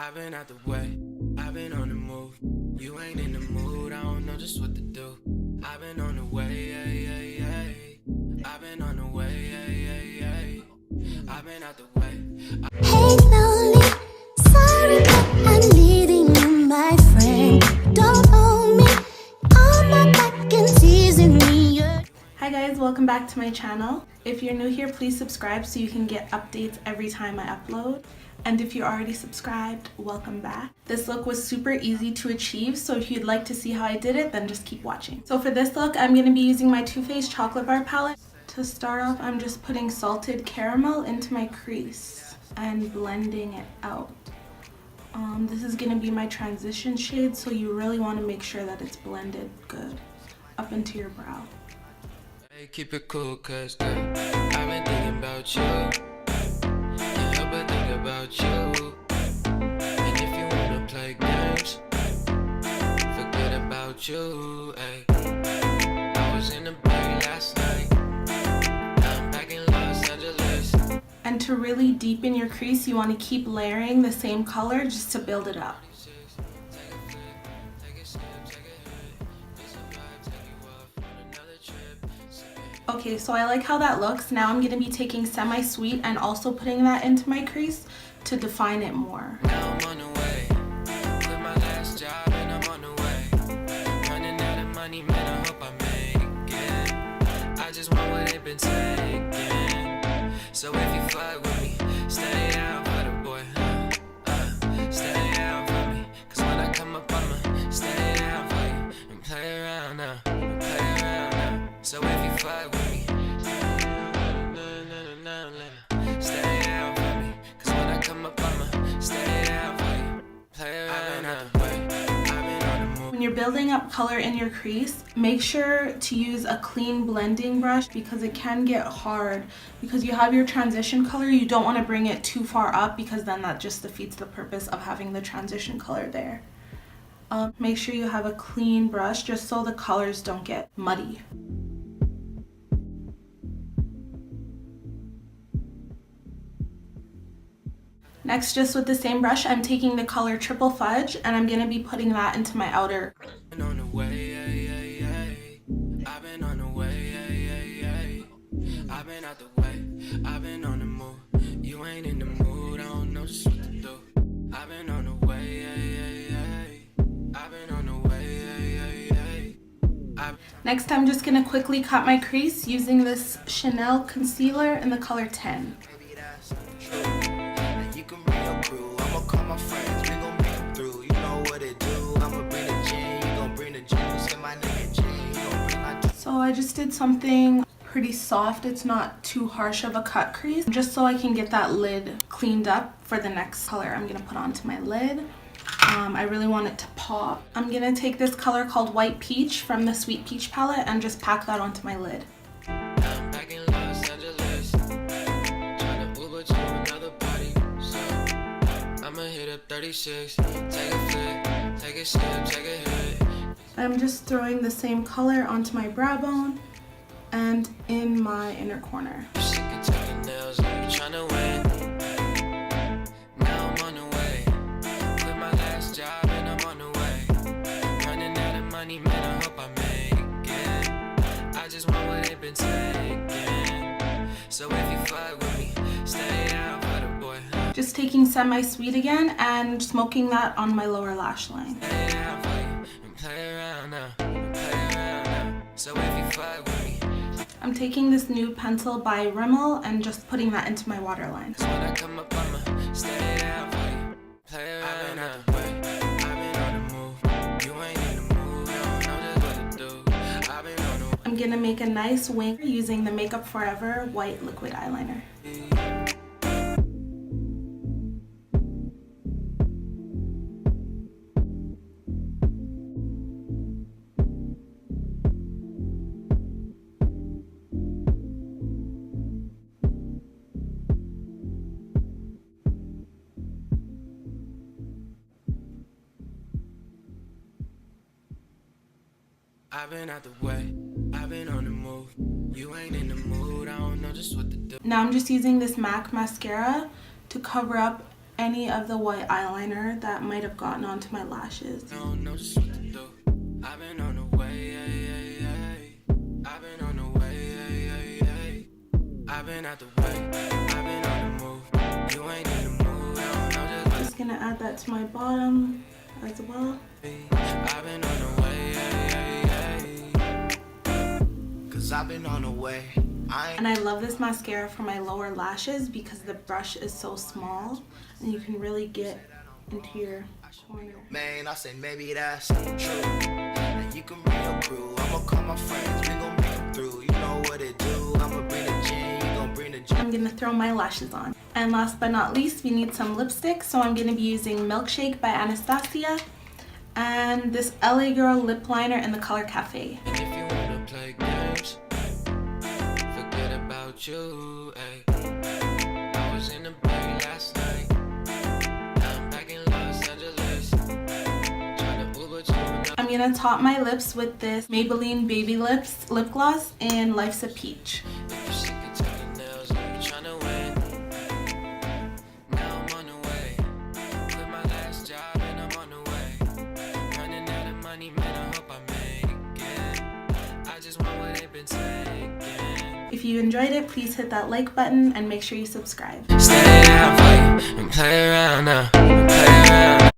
I've been out the way, I've been on the move. You ain't in the mood, I don't know just what to do. I've been on the way, I've been on the way, I've been out the way. Hey lonely, sorry but I'm leaving you, my friend. Don't owe me, on my back and teasing me. Hi guys, welcome back to my channel. If you're new here, please subscribe so you can get updates every time I upload. And if you're already subscribed, welcome back. This look was super easy to achieve, so if you'd like to see how I did it, then just keep watching. So for this look, I'm going to be using my Too Faced Chocolate Bar palette. To start off, I'm just putting salted caramel into my crease and blending it out. This is going to be my transition shade, so you really want to make sure that it's blended good up into your brow. Hey, keep it cool, cause I've been thinking about you. Can't help but think about you. And if you wanna play games, forget about you. Ay. I was in the bay last night. Now I'm back in Los Angeles. And to really deepen your crease, you want to keep layering the same color just to build it up. Okay, so I like how that looks. Now I'm going to be taking Semi-Sweet and also putting that into my crease to define it more. Now I'm on the way. Quit my last job and I'm on the way. Running out of money, man, I hope I make it. I just want what they've been taking. So if you fuck with me, stay out for the boy. Stay out for me. Cause when I come up, I'ma stay out for you. And play around now. Play around now. So if you fuck with me, stay out for me. Cause when I come up, I'ma stay out for you. Play around now. When you're building up color in your crease, make sure to use a clean blending brush because it can get hard. Because you have your transition color, you don't want to bring it too far up because then that just defeats the purpose of having the transition color there. Make sure you have a clean brush just so the colors don't get muddy. Next, just with the same brush, I'm taking the color Triple Fudge and I'm going to be putting that into my outer. I've been on the way, I've been on the way, I've been out the way, I've been on the move. You ain't in the mood, I don't know just what to do. I've been on the way, I've been on the way. Next, I'm just going to quickly cut my crease using this Chanel concealer in the color 10. So I just did something pretty soft. It's not too harsh of a cut crease, just so I can get that lid cleaned up for the next color I'm gonna put onto my lid. I really want it to pop. I'm gonna take this color called White Peach from the Sweet Peach palette and just pack that onto my lid. I'm back in Los Angeles, trying to Uber to another party, so I'ma hit up 36, take a flick, take a sip, take a hit. I'm just throwing the same color onto my brow bone and in my inner corner. Sick of taking nails, I'm trying to win. Now I'm on the way. Quit my last job and I'm on the way. Running out of money, man, I hope I make it. I just want what they've been taking. So if you fuck with me, stay out for the boy. Just taking Semi-Sweet again and smoking that on my lower lash line. Stay out for you and play around now. Play around now. So if you fuck with me. I'm taking this nude pencil by Rimmel and just putting that into my waterline. When I come up, I'ma stay out for you. Play around now. I've been on the move. You ain't in the mood. I don't know just what to do. I've been on the. I'm gonna make a nice wing using the Makeup Forever white liquid eyeliner. I've been out the way, I've been on the move. You ain't in the mood, I don't know just what to do. Now I'm just using this MAC mascara to cover up any of the white eyeliner that might have gotten onto my lashes. Don't know just what to do. I've been on the way, I've been on the way, I've been out the way, I've been on the move. You ain't in the mood, I don't know Just gonna add that to my bottom as well. I've been on the way, cause I've been on the way. And I love this mascara for my lower lashes because the brush is so small and you can really get into your corner. Man, I say maybe that's true. And you can bring your crew. I'ma call my friends, we gon' bring them through. You know what it do. I'ma bring the gin, you gon' bring the gin. I'm gonna throw my lashes on. And last but not least, we need some lipstick. So I'm gonna be using Milkshake by Anastasia and this LA Girl lip liner in the color Cafe. And if you wanna play games, forget about you, ayy. I was in the bay last night. Now I'm back in Los Angeles. Tryna Uber to another. I'm gonna top my lips with this Maybelline Baby Lips lip gloss in Life's a Peach. If you're sick of taking nails, are you tryna win? Now I'm on the way. Quit my last job and I'm on the way. Running out of money, man, I hope I make it. I just want what they've been taking. If you enjoyed it, please hit that like button and make sure you subscribe. Stay out, fight, and play around now.